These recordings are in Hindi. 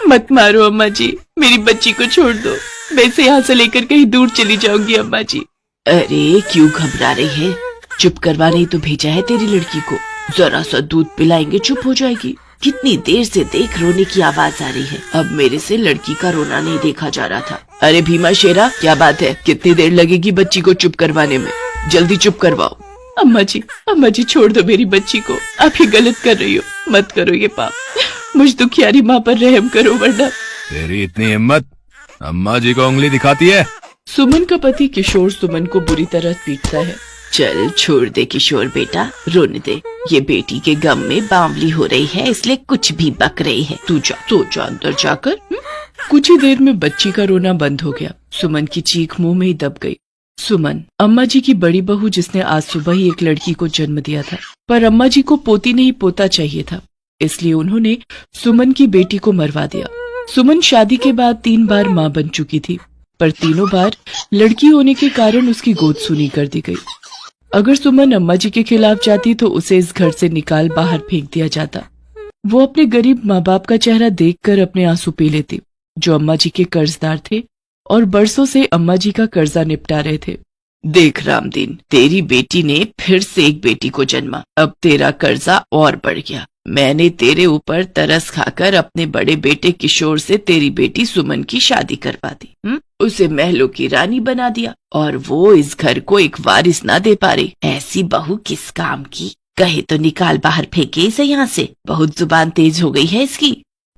मत मारो अम्मा जी, मेरी बच्ची को छोड़ दो। मैं इसे यहाँ से लेकर कहीं दूर चली जाऊंगी अम्मा जी। अरे क्यों घबरा रही है? चुप करवाने ही तो भेजा है तेरी लड़की को। जरा सा दूध पिलाएंगे चुप हो जाएगी। कितनी देर से देख रोने की आवाज आ रही है। अब मेरे से लड़की का रोना नहीं देखा जा रहा था। अरे भीमा शेरा, क्या बात है? कितनी देर लगेगी बच्ची को चुप करवाने में? जल्दी चुप करवाओ। अम्मा जी छोड़ दो मेरी बच्ची को। आप ये गलत कर रही हो, मत करो ये पाप। मुझ दुखियारी माँ पर रहम करो, वरना। तेरी इतनी हिम्मत, अम्मा जी को उंगली दिखाती है? सुमन का पति किशोर सुमन को बुरी तरह पीटता है। चल छोड़ दे किशोर बेटा, रोने दे। ये बेटी के गम में बावली हो रही है, इसलिए कुछ भी बक रही है। तू जा अंदर जाकर। कुछ ही देर में बच्ची का रोना बंद हो गया। सुमन की चीख मुंह में ही दब गई। सुमन अम्मा जी की बड़ी बहू, जिसने आज सुबह ही एक लड़की को जन्म दिया था, पर अम्मा जी को पोती नहीं पोता चाहिए था, इसलिए उन्होंने सुमन की बेटी को मरवा दिया। सुमन शादी के बाद 3 बार माँ बन चुकी थी, पर तीनों बार लड़की होने के कारण उसकी गोद सूनी कर दी गई। अगर सुमन अम्मा जी के खिलाफ जाती तो उसे इस घर से निकाल बाहर फेंक दिया जाता। वो अपने गरीब माँ बाप का चेहरा देखकर अपने आंसू पी लेती, जो अम्मा जी के कर्जदार थे और बरसों से अम्मा जी का कर्जा निपटा रहे थे। देख रामदीन, तेरी बेटी ने फिर से एक बेटी को जन्मा। अब तेरा कर्जा और बढ़ गया। मैंने तेरे ऊपर तरस खाकर अपने बड़े बेटे किशोर से तेरी बेटी सुमन की शादी करवा दी। उसे महलों की रानी बना दिया, और वो इस घर को एक वारिस ना दे पा रही। ऐसी बहू किस काम की? कहे तो निकाल बाहर फेंके इसे यहाँ से। बहुत जुबान तेज हो गई है इसकी।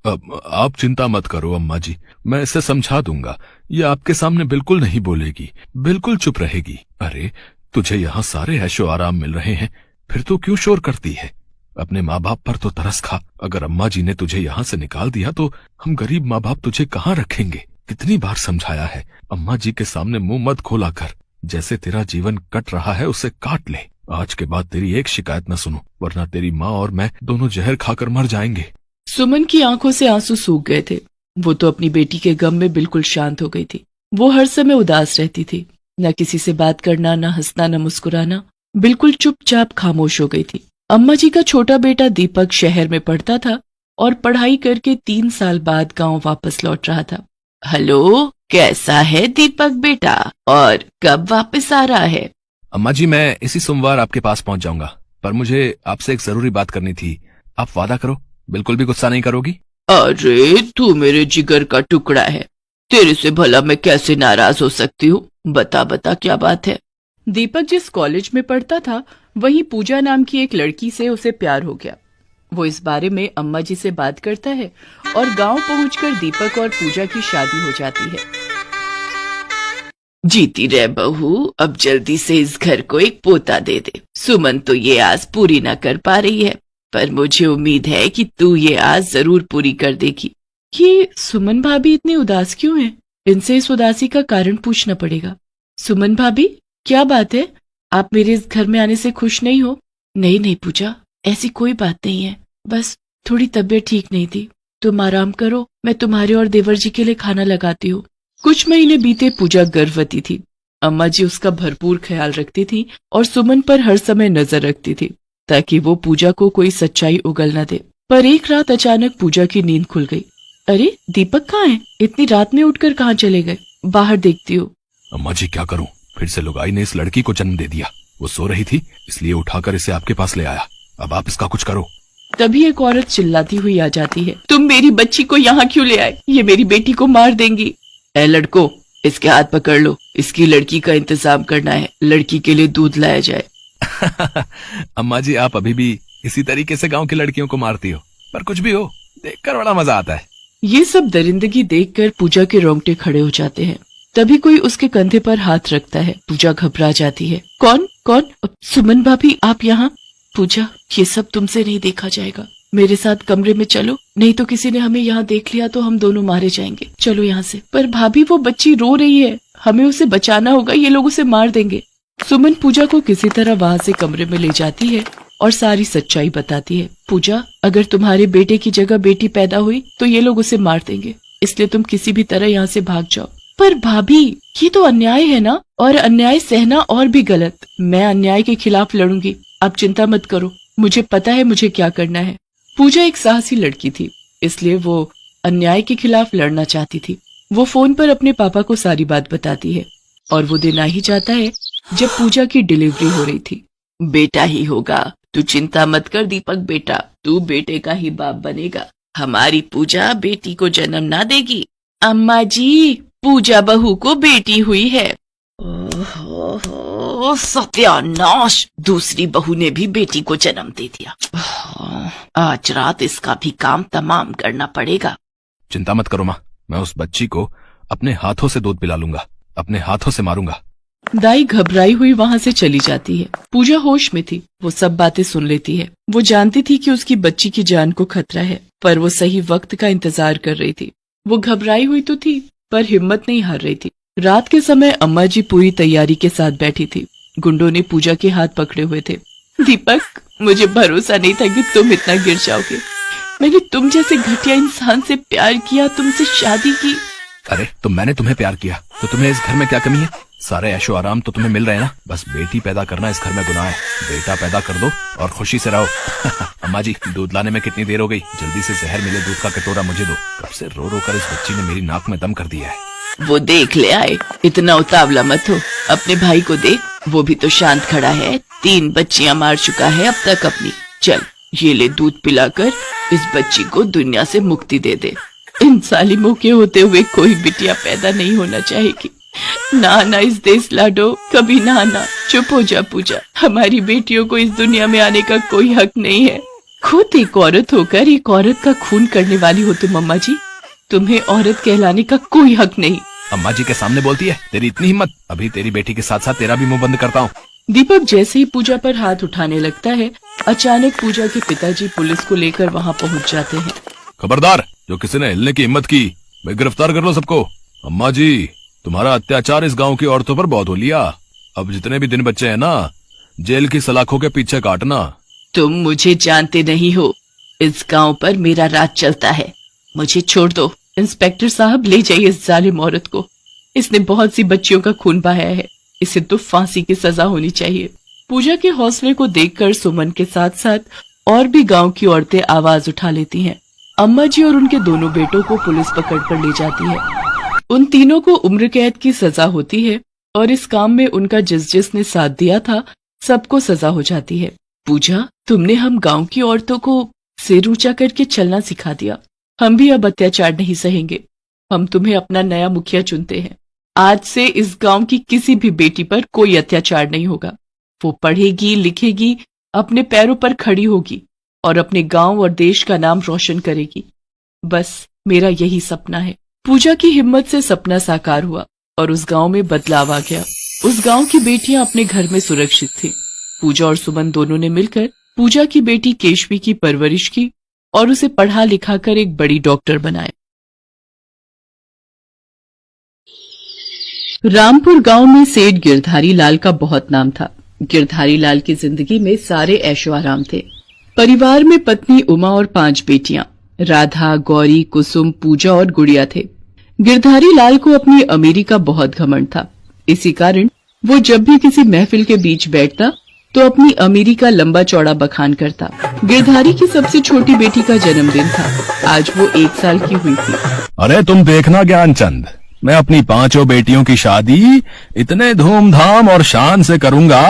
अब आप चिंता मत करो अम्मा जी, मैं इसे समझा दूंगा। ये आपके सामने बिल्कुल नहीं बोलेगी, बिल्कुल चुप रहेगी। अरे तुझे यहाँ सारे ऐशो आराम मिल रहे हैं, फिर तो क्यों शोर करती है? अपने माँ बाप पर तो तरस खा। अगर अम्मा जी ने तुझे यहाँ से निकाल दिया तो हम गरीब माँ बाप तुझे कहाँ रखेंगे? कितनी बार समझाया है, अम्मा जी के सामने मुंह मत खोला कर। जैसे तेरा जीवन कट रहा है उसे काट ले। आज के बाद तेरी एक शिकायत न सुनो, वरना तेरी माँ और मैं दोनों जहर खाकर मर जाएंगे। सुमन की आंखों से आंसू सूख गए थे। वो तो अपनी बेटी के गम में बिल्कुल शांत हो गई थी। वो हर समय उदास रहती थी, न किसी से बात करना, न हंसना, न मुस्कुराना, बिल्कुल चुपचाप खामोश हो गई थी। अम्मा जी का छोटा बेटा दीपक शहर में पढ़ता था और पढ़ाई करके 3 साल बाद गांव वापस लौट रहा था। हेलो, कैसा है दीपक बेटा, और कब वापस आ रहा है? अम्मा जी, मैं इसी सोमवार आपके पास पहुंच जाऊंगा, पर मुझे आपसे एक जरूरी बात करनी थी। आप वादा करो, बिल्कुल भी गुस्सा नहीं करोगी? अरे तू मेरे जिगर का टुकड़ा है, तेरे से भला मैं कैसे नाराज हो सकती हूँ? बता क्या बात है? दीपक जिस कॉलेज में पढ़ता था, वहीं पूजा नाम की एक लड़की से उसे प्यार हो गया। वो इस बारे में अम्मा जी से बात करता है और गांव पहुंचकर दीपक और पूजा की शादी हो जाती है। जीती रह बहू, अब जल्दी से इस घर को एक पोता दे दे। सुमन तो ये आस पूरी न कर पा रही है, पर मुझे उम्मीद है कि तू ये आस जरूर पूरी कर देगी। ये सुमन भाभी इतनी उदास क्यों है? इनसे इस उदासी का कारण पूछना पड़ेगा। सुमन भाभी, क्या बात है? आप मेरे इस घर में आने से खुश नहीं हो? नहीं पूजा, ऐसी कोई बात नहीं है, बस थोड़ी तबीयत ठीक नहीं थी। तुम आराम करो, मैं तुम्हारे और देवर जी के लिए खाना लगाती हूँ। कुछ महीने बीते, पूजा गर्भवती थी। अम्मा जी उसका भरपूर ख्याल रखती थी और सुमन पर हर समय नजर रखती थी, ताकि वो पूजा को कोई सच्चाई उगल न दे। पर एक रात अचानक पूजा की नींद खुल गई। अरे दीपक कहाँ है? इतनी रात में उठकर कहाँ चले गए? बाहर देखती हूँ। अम्मा जी क्या करूं, फिर से लुगाई ने इस लड़की को जन्म दे दिया। वो सो रही थी, इसलिए उठाकर इसे आपके पास ले आया। अब आप इसका कुछ करो। तभी एक औरत चिल्लाती हुई आ जाती है। तुम मेरी बच्ची को यहाँ क्यों ले आए? ये मेरी बेटी को मार देंगी। ए लड़को, इसके हाथ पकड़ लो, इसकी लड़की का इंतजाम करना है। लड़की के लिए दूध लाया जाए। अम्मा जी, आप अभी भी इसी तरीके से गांव की लड़कियों को मारती हो, पर कुछ भी हो, देखकर बड़ा मजा आता है। ये सब दरिंदगी देखकर पूजा के रोंगटे खड़े हो जाते हैं। तभी कोई उसके कंधे पर हाथ रखता है। पूजा घबरा जाती है। कौन? सुमन भाभी, आप यहाँ? पूजा, ये सब तुमसे नहीं देखा जाएगा। मेरे साथ कमरे में चलो, नहीं तो किसी ने हमें यहाँ देख लिया तो हम दोनों मारे जाएंगे। चलो यहाँ से। पर भाभी, वो बच्ची रो रही है, हमें उसे बचाना होगा, ये लोग उसे मार देंगे। सुमन पूजा को किसी तरह वहाँ से कमरे में ले जाती है और सारी सच्चाई बताती है। पूजा, अगर तुम्हारे बेटे की जगह बेटी पैदा हुई तो ये लोग उसे मार देंगे, इसलिए तुम किसी भी तरह यहाँ से भाग जाओ। पर भाभी, ये तो अन्याय है ना, और अन्याय सहना और भी गलत। मैं अन्याय के खिलाफ लड़ूंगी, आप चिंता मत करो, मुझे पता है मुझे क्या करना है। पूजा एक साहसी लड़की थी, इसलिए वो अन्याय के खिलाफ लड़ना चाहती थी। वो फोन पर अपने पापा को सारी बात बताती है और वो दिन आ ही जाता है जब पूजा की डिलीवरी हो रही थी। बेटा ही होगा, तू चिंता मत कर दीपक बेटा, तू बेटे का ही बाप बनेगा। हमारी पूजा बेटी को जन्म ना देगी। अम्मा जी, पूजा बहू को बेटी हुई है। ओहो, सत्यानाश, दूसरी बहू ने भी बेटी को जन्म दे दिया। आज रात इसका भी काम तमाम करना पड़ेगा। चिंता मत करो माँ, मैं उस बच्ची को अपने हाथों से दूध पिला लूंगा, अपने हाथों से मारूंगा। दाई घबराई हुई वहाँ से चली जाती है। पूजा होश में थी, वो सब बातें सुन लेती है। वो जानती थी कि उसकी बच्ची की जान को खतरा है, पर वो सही वक्त का इंतजार कर रही थी। वो घबराई हुई तो थी, पर हिम्मत नहीं हार रही थी। रात के समय अम्मा जी पूरी तैयारी के साथ बैठी थी। गुंडों ने पूजा के हाथ पकड़े हुए थे। दीपक, मुझे भरोसा नहीं था कि तुम इतना गिर जाओगे। मैंने तुम जैसे घटिया इंसान से प्यार किया, तुमसे शादी की। अरे तो मैंने तुम्हें प्यार किया तो तुम्हें इस घर में क्या कमी है? सारे ऐशो आराम तो तुम्हें मिल रहे हैं ना। बस बेटी पैदा करना इस घर में गुनाह है। बेटा पैदा कर दो और खुशी से रहो। अम्मा जी, दूध लाने में कितनी देर हो गई? जल्दी से जहर मिले दूध का कटोरा मुझे दो। कब से रो रो कर इस बच्ची ने मेरी नाक में दम कर दिया है। वो देख ले आए, इतना उतावला मत हो। अपने भाई को देख, वो भी तो शांत खड़ा है। 3 बच्चियां मार चुका है अब तक अपनी। चल ये ले दूध पिलाकर इस बच्ची को दुनिया से मुक्ति दे दे। इन सालिमों के होते हुए कोई बिटिया पैदा नहीं होना चाहेगी। ना ना इस देश लाडो, कभी ना ना। चुप हो जा पूजा, हमारी बेटियों को इस दुनिया में आने का कोई हक नहीं है। खुद एक औरत होकर एक औरत का खून करने वाली हो तुम अम्मा जी। तुम्हें औरत कहलाने का कोई हक नहीं। अम्मा जी के सामने बोलती है? तेरी इतनी हिम्मत? अभी तेरी बेटी के साथ साथ तेरा भी मुंह बंद करता हूँ। दीपक जैसे ही पूजा पर हाथ उठाने लगता है, अचानक पूजा के पिताजी पुलिस को लेकर वहाँ पहुँच जाते हैं। खबरदार, जो किसी ने हिलने की हिम्मत की, मैं गिरफ्तार कर लो सबको। अम्मा जी, तुम्हारा अत्याचार इस गांव की औरतों पर बहुत हो लिया। अब जितने भी दिन बच्चे हैं ना, जेल की सलाखों के पीछे काटना। तुम मुझे जानते नहीं हो, इस गांव पर मेरा राज चलता है। मुझे छोड़ दो। इंस्पेक्टर साहब, ले जाइए इस जालिम औरत को। इसने बहुत सी बच्चियों का खून बहाया है। इसे तो फांसी की सजा होनी चाहिए। पूजा के हौसले को देखकर सुमन के साथ साथ और भी गांव की औरतें आवाज उठा लेती हैं। अम्मा जी और उनके दोनों बेटों को पुलिस पकड़कर ले जाती है। उन तीनों को उम्र कैद की सजा होती है और इस काम में उनका जिसने साथ दिया था सबको सजा हो जाती है। पूजा, तुमने हम गांव की औरतों को सिर ऊंचा करके चलना सिखा दिया। हम भी अब अत्याचार नहीं सहेंगे। हम तुम्हें अपना नया मुखिया चुनते हैं। आज से इस गांव की किसी भी बेटी पर कोई अत्याचार नहीं होगा। वो पढ़ेगी, लिखेगी, अपने पैरों पर खड़ी होगी और अपने गांव और देश का नाम रोशन करेगी। बस मेरा यही सपना है। पूजा की हिम्मत से सपना साकार हुआ और उस गांव में बदलाव आ गया। उस गांव की बेटियां अपने घर में सुरक्षित थीं। पूजा और सुमन दोनों ने मिलकर पूजा की बेटी केशवी की परवरिश की और उसे पढ़ा लिखा कर एक बड़ी डॉक्टर बनाया। रामपुर गांव में सेठ गिरधारी लाल का बहुत नाम था। गिरधारी लाल की जिंदगी में सारे ऐशो आराम थे। परिवार में पत्नी उमा और 5 बेटियां राधा, गौरी, कुसुम, पूजा और गुड़िया थे। गिरधारी लाल को अपनी अमीरी का बहुत घमंड था। इसी कारण वो जब भी किसी महफिल के बीच बैठता तो अपनी अमीरी का लंबा चौड़ा बखान करता। गिरधारी की सबसे छोटी बेटी का जन्मदिन था। आज वो 1 साल की हुई थी। अरे तुम देखना ज्ञानचंद, मैं अपनी 5 बेटियों की शादी इतने धूमधाम और शान से करूंगा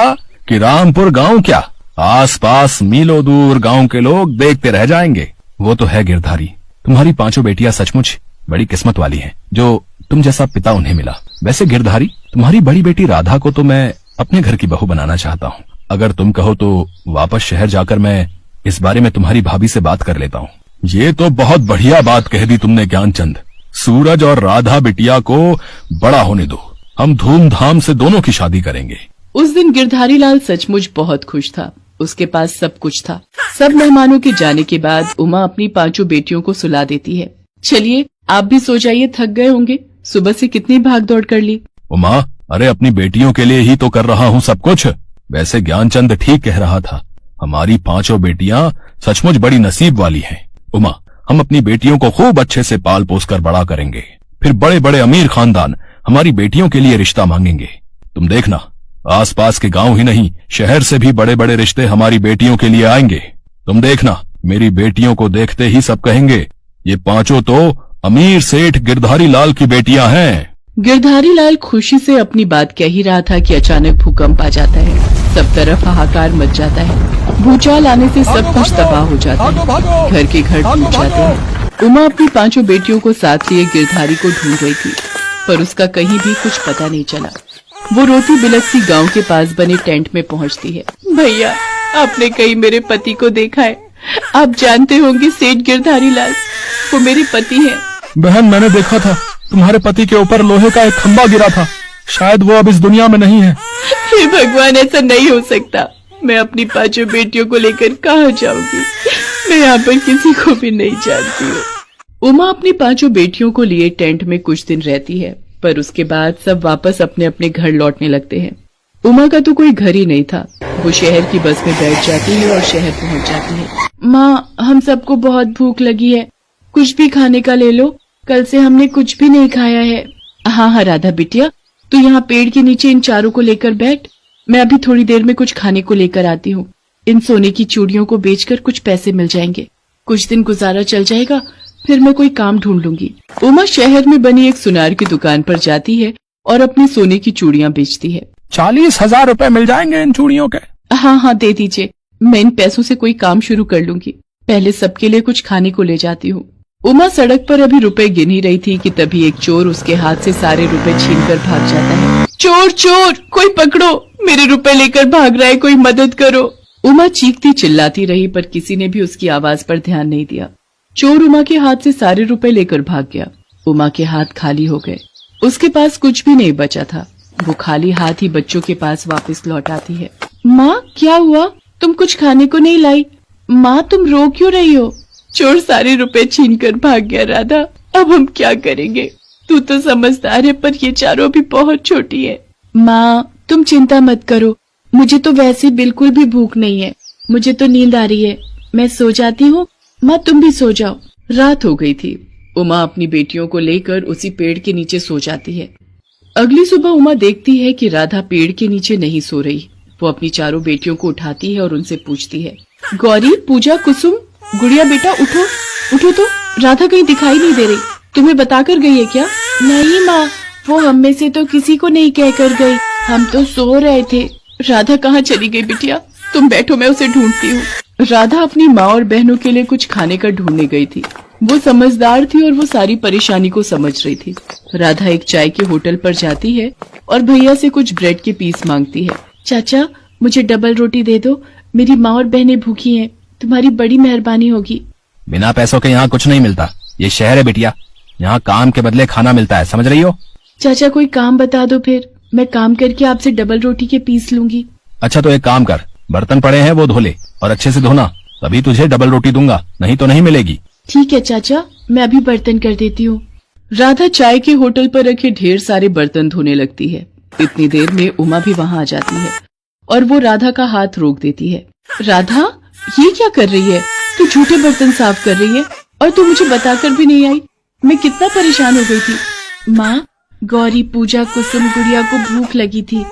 कि रामपुर गांव क्या, आसपास मीलों दूर गांव के लोग देखते रह जाएंगे। वो तो है गिरधारी, तुम्हारी 5 बेटियां सचमुच बड़ी किस्मत वाली हैं, जो तुम जैसा पिता उन्हें मिला। वैसे गिरधारी, तुम्हारी बड़ी बेटी राधा को तो मैं अपने घर की बहू बनाना चाहता हूँ। अगर तुम कहो तो वापस शहर जाकर मैं इस बारे में तुम्हारी भाभी से बात कर लेता हूँ। ये तो बहुत बढ़िया बात कह दी तुमने ज्ञानचंद। सूरज और राधा बिटिया को बड़ा होने दो, हम धूमधाम से दोनों की शादी करेंगे। उस दिन गिरधारी लाल सचमुच बहुत खुश था। उसके पास सब कुछ था। सब मेहमानों के जाने के बाद उमा अपनी 5 बेटियों को सुला देती है। चलिए आप भी सो जाइए, थक गए होंगे, सुबह से कितनी भाग दौड़ कर ली। उमा, अरे अपनी बेटियों के लिए ही तो कर रहा हूँ सब कुछ। वैसे ज्ञानचंद ठीक कह रहा था, हमारी 5 बेटियां सचमुच बड़ी नसीब वाली हैं। उमा, हम अपनी बेटियों को खूब अच्छे से पाल पोस कर बड़ा करेंगे, फिर बड़े बड़े अमीर खानदान हमारी बेटियों के लिए रिश्ता मांगेंगे। तुम देखना, आसपास के गांव ही नहीं, शहर से भी बड़े बड़े रिश्ते हमारी बेटियों के लिए आएंगे। तुम देखना, मेरी बेटियों को देखते ही सब कहेंगे, ये पांचों तो अमीर सेठ गिरधारी लाल की बेटियां हैं। गिरधारी लाल खुशी से अपनी बात कह ही रहा था कि अचानक भूकंप आ जाता है। सब तरफ हाहाकार मच जाता है। भूचाल आने से सब कुछ तबाह हो जाता है। घर के घर टूट जाते हैं। उमा अपनी पांचों बेटियों को साथ लिए गिरधारी को ढूंढ रही थी, पर उसका कहीं भी कुछ पता नहीं चला। वो रोती बिलखती गांव के पास बने टेंट में पहुंचती है। भैया, आपने कहीं मेरे पति को देखा है? आप जानते होंगे सेठ गिरधारी लाल, वो मेरे पति हैं। बहन, मैंने देखा था तुम्हारे पति के ऊपर लोहे का एक खंभा गिरा था। शायद वो अब इस दुनिया में नहीं है। हे भगवान, ऐसा नहीं हो सकता। मैं अपनी पांचों बेटियों को लेकर कहाँ जाऊंगी? मैं यहाँ पर किसी को भी नहीं जानती हूँ। उमा अपनी पांचों बेटियों को लिए टेंट में कुछ दिन रहती है, पर उसके बाद सब वापस अपने अपने घर लौटने लगते हैं। उमा का तो कोई घर ही नहीं था। वो शहर की बस में बैठ जाती है और शहर पहुंच जाती है। माँ, हम सबको बहुत भूख लगी है, कुछ भी खाने का ले लो। कल से हमने कुछ भी नहीं खाया है। हाँ राधा बिटिया, तू यहाँ पेड़ के नीचे इन चारों को लेकर बैठ। मैं अभी थोड़ी देर में कुछ खाने को लेकर आती हूँ। इन सोने की चूड़ियों को बेचकर कुछ पैसे मिल जाएंगे। कुछ दिन गुजारा चल जाएगा, फिर मैं कोई काम ढूंढ लूंगी। उमा शहर में बनी एक सुनार की दुकान पर जाती है और अपनी सोने की चूड़ियां बेचती है। 40,000 रुपए मिल जाएंगे इन चूड़ियों के। हाँ, दे दीजिए। मैं इन पैसों से कोई काम शुरू कर लूंगी। पहले सबके लिए कुछ खाने को ले जाती हूँ। उमा सड़क पर अभी रुपए गिन ही रही थी कि तभी एक चोर उसके हाथ से सारे रुपए छीनकर भाग जाता है। चोर चोर, कोई पकड़ो, मेरे रुपए लेकर भाग रहा है, कोई मदद करो। उमा चीखती चिल्लाती रही, पर किसी ने भी उसकी आवाज पर ध्यान नहीं दिया। चोर उमा के हाथ से सारे रुपए लेकर भाग गया। उमा के हाथ खाली हो गए। उसके पास कुछ भी नहीं बचा था। वो खाली हाथ ही बच्चों के पास वापस लौट आती है। माँ, क्या हुआ? तुम कुछ खाने को नहीं लाई? माँ, तुम रो क्यों रही हो? चोर सारे रुपए छीन कर भाग गया राधा। अब हम क्या करेंगे? तू तो समझदार है, पर ये चारों भी बहुत छोटी है। माँ, तुम चिंता मत करो। मुझे तो वैसे बिल्कुल भी भूख नहीं है। मुझे तो नींद आ रही है। मैं सो जाती हूँ। माँ, तुम भी सो जाओ। रात हो गई थी। उमा अपनी बेटियों को लेकर उसी पेड़ के नीचे सो जाती है। अगली सुबह उमा देखती है कि राधा पेड़ के नीचे नहीं सो रही। वो अपनी चारों बेटियों को उठाती है और उनसे पूछती है, गौरी, पूजा, कुसुम, गुड़िया बेटा, उठो उठो तो। राधा कहीं दिखाई नहीं दे रही। तुम्हें बताकर गई है क्या? नहीं माँ, वो हम में से तो किसी को नहीं कहकर गई। हम तो सो रहे थे। राधा कहाँ चली गई बिटिया? तुम बैठो, मैं उसे ढूंढती हूँ। राधा अपनी माँ और बहनों के लिए कुछ खाने का ढूंढने गई थी। वो समझदार थी और वो सारी परेशानी को समझ रही थी। राधा एक चाय के होटल पर जाती है और भैया से कुछ ब्रेड के पीस मांगती है। चाचा, मुझे डबल रोटी दे दो। मेरी माँ और बहनें भूखी हैं। तुम्हारी बड़ी मेहरबानी होगी। बिना पैसों के यहाँ कुछ नहीं मिलता। ये शहर है बिटिया, यहाँ काम के बदले खाना मिलता है, समझ रही हो? चाचा, कोई काम बता दो, फिर मैं काम करके आपसे डबल रोटी के पीस लूंगी। अच्छा, तो एक काम कर, बर्तन पड़े हैं वो धो ले और अच्छे से धोना, तभी तुझे डबल रोटी दूंगा, नहीं तो नहीं मिलेगी। ठीक है चाचा, मैं अभी बर्तन कर देती हूँ। राधा चाय के होटल पर रखे ढेर सारे बर्तन धोने लगती है। इतनी देर में उमा भी वहाँ आ जाती है और वो राधा का हाथ रोक देती है। राधा, ये क्या कर रही है? तू झूठे बर्तन साफ कर रही है और तू मुझे बताकर भी नहीं आई। मैं कितना परेशान हो गई थी। माँ, गौरी, पूजा, कुसुम, गुड़िया को भूख लगी थी।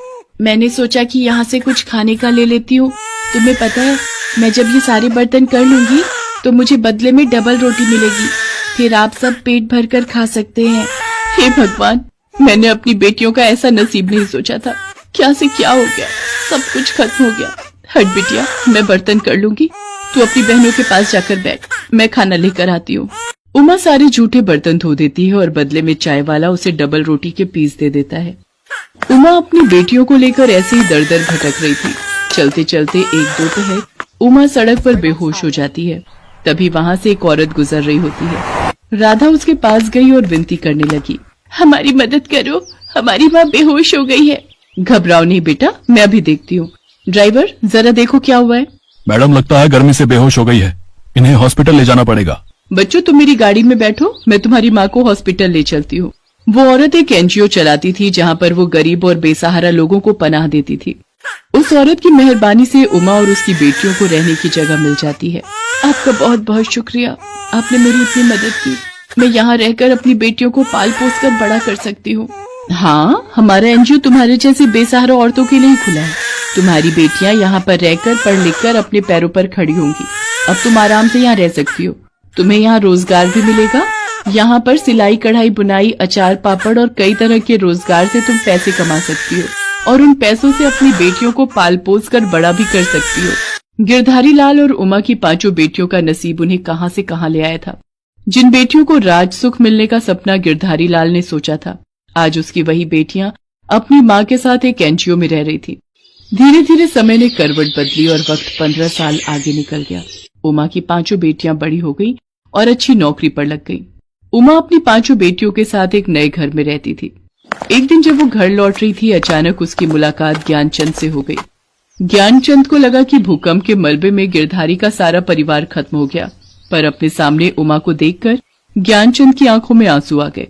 मैंने सोचा कि यहाँ से कुछ खाने का ले लेती हूँ। तुम्हें पता है, मैं जब ये सारे बर्तन कर लूंगी तो मुझे बदले में डबल रोटी मिलेगी। फिर आप सब पेट भर कर खा सकते हैं। हे भगवान, मैंने अपनी बेटियों का ऐसा नसीब नहीं सोचा था। क्या से क्या हो गया, सब कुछ खत्म हो गया। हट बिटिया, मैं बर्तन कर लूंगी। तू अपनी बहनों के पास जाकर बैठ, मैं खाना लेकर आती हूँ। उमा सारे झूठे बर्तन धो देती है और बदले में चाय वाला उसे डबल रोटी के पीस दे देता है। उमा अपनी बेटियों को लेकर ऐसे ही दर दर भटक रही थी। चलते चलते एक दोपहर उमा सड़क पर बेहोश हो जाती है। तभी वहाँ से एक औरत गुजर रही होती है। राधा उसके पास गई और विनती करने लगी, हमारी मदद करो, हमारी माँ बेहोश हो गई है। घबराओ नहीं बेटा, मैं अभी देखती हूँ। ड्राइवर, जरा देखो क्या हुआ है। मैडम, लगता है गर्मी से बेहोश हो गई है, इन्हें हॉस्पिटल ले जाना पड़ेगा। बच्चों, तुम मेरी गाड़ी में बैठो, मैं तुम्हारी माँ को हॉस्पिटल ले चलती हूँ। वो औरत एक एनजीओ चलाती थी जहाँ पर वो गरीब और बेसहारा लोगों को पनाह देती थी। उस औरत की मेहरबानी से उमा और उसकी बेटियों को रहने की जगह मिल जाती है। आपका बहुत बहुत शुक्रिया, आपने मेरी इतनी मदद की। मैं यहाँ रहकर अपनी बेटियों को पाल पोस कर बड़ा कर सकती हूँ। हाँ, हमारा एनजीओ तुम्हारे जैसे बेसहारा औरतों के लिए ही खुला है। तुम्हारी बेटियाँ यहाँ पर रहकर पढ़ लिख कर अपने पैरों पर खड़ी होंगी। अब तुम आराम से यहाँ रह सकती हो। तुम्हें यहाँ रोजगार भी मिलेगा। यहाँ पर सिलाई, कढ़ाई, बुनाई, अचार, पापड़ और कई तरह के रोजगार से तुम पैसे कमा सकती हो और उन पैसों से अपनी बेटियों को पाल पोस कर बड़ा भी कर सकती हो। गिरधारी लाल और उमा की 5 बेटियों का नसीब उन्हें कहां से कहां ले आया था। जिन बेटियों को राज सुख मिलने का सपना गिरधारी लाल ने सोचा था, आज उसकी वही बेटियां अपनी माँ के साथ एक एनजीओ में रह रही थी। धीरे धीरे समय ने करवट बदली और वक्त 15 साल आगे निकल गया। उमा की 5 बेटियां बड़ी हो गई और अच्छी नौकरी पर लग गई। उमा अपनी 5 बेटियों के साथ एक नए घर में रहती थी। एक दिन जब वो घर लौट रही थी, अचानक उसकी मुलाकात ज्ञानचंद से हो गई। ज्ञानचंद को लगा कि भूकंप के मलबे में गिरधारी का सारा परिवार खत्म हो गया, पर अपने सामने उमा को देखकर ज्ञानचंद की आंखों में आंसू आ गए।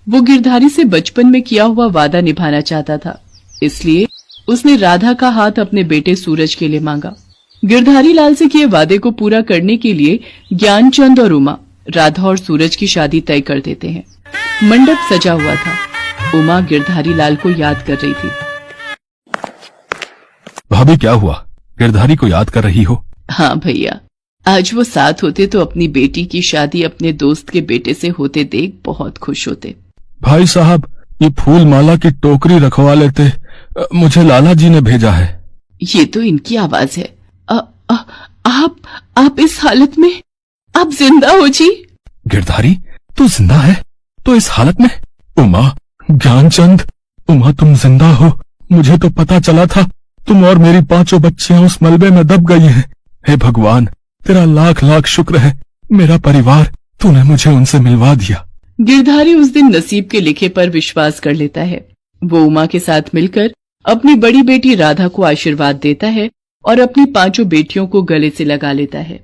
वो गिरधारी से बचपन में किया हुआ वादा निभाना चाहता था, इसलिए उसने राधा का हाथ अपने बेटे सूरज के लिए मांगा। गिरधारी लाल से किए वादे को पूरा करने के लिए ज्ञानचंद और उमा राधा और सूरज की शादी तय कर देते हैं। मंडप सजा हुआ था। उमा गिरधारी लाल को याद कर रही थी। भाभी क्या हुआ, गिरधारी को याद कर रही हो? हाँ भैया, आज वो साथ होते तो अपनी बेटी की शादी अपने दोस्त के बेटे से होते देख बहुत खुश होते। भाई साहब, ये फूल माला की टोकरी रखवा लेते, मुझे लाला जी ने भेजा है। ये तो इनकी आवाज है। आप इस हालत में, आप जिंदा हो जी? गिरधारी तू जिंदा है? तो इस हालत में? उमा, ज्ञानचंद, उमा तुम जिंदा हो। मुझे तो पता चला था तुम और मेरी 5 बच्चियां उस मलबे में दब गई हैं। हे भगवान, तेरा लाख लाख शुक्र है। मेरा परिवार, तूने मुझे उनसे मिलवा दिया। गिरधारी उस दिन नसीब के लिखे पर विश्वास कर लेता है। वो उमा के साथ मिलकर अपनी बड़ी बेटी राधा को आशीर्वाद देता है और अपनी 5 बेटियों को गले से लगा लेता है।